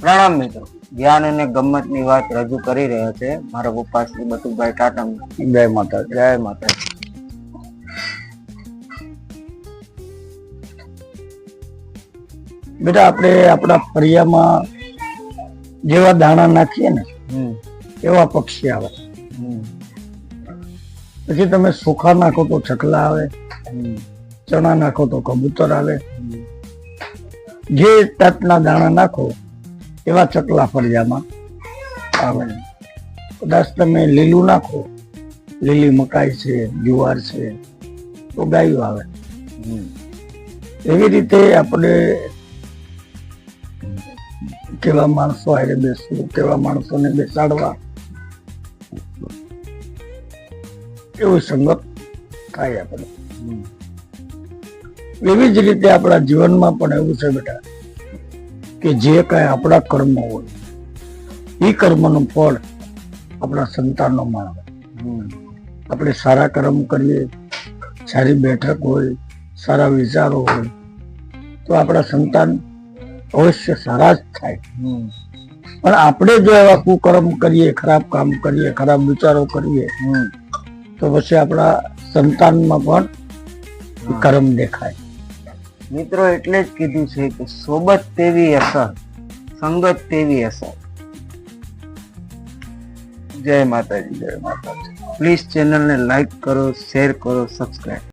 પ્રણામ મિત્રો, જ્ઞાન અને ગમ્મત ની વાત રજૂ કરી રહ્યા છે મારા પપ્પા શ્રી બટુભાઈ ટાટમ. જય માતા. જય માતા. બેટા, આપણે આપણા ફળિયામાં જેવા દાણા નાખીએ ને એવા પક્ષી આવે. પછી તમે સુખા નાખો તો ચકલા આવે, ચણા નાખો તો કબૂતર આવે. જે જાતના દાણા નાખો એવા ચકલા ફળિયામાં આવે. કદાચ તમે લીલું નાખો, લીલી મકાઈ છે, જુવાર છે, તો ગાયું આવે. એવી રીતે આપણે કેવા માણસો હારે બેસવું, કેવા માણસોને બેસાડવા, એવું સંગત થાય આપણે. એવી જ રીતે આપણા જીવનમાં પણ એવું છે બેટા કે જે કઈ આપણા કર્મ હોય એ કર્મનું ફળ આપણા સંતાનોમાં આવે. આપણે સારા કર્મ કરીએ, સારી બેઠક હોય, સારા વિચારો હોય તો આપણા સંતાન અવશ્ય સારા જ થાય. પણ આપણે જો એવા કુકર્મ કરીએ, ખરાબ કામ કરીએ, ખરાબ વિચારો કરીએ તો પછી આપણા સંતાનમાં પણ કર્મ દેખાય. મિત્રો, એટલે જ કીધું છે કે સોબત તેવી અસર, સંગત તેવી અસર. જય માતાજી. જય માતાજી. પ્લીઝ ચેનલને લાઈક કરો, શેર કરો, સબસ્ક્રાઈબ.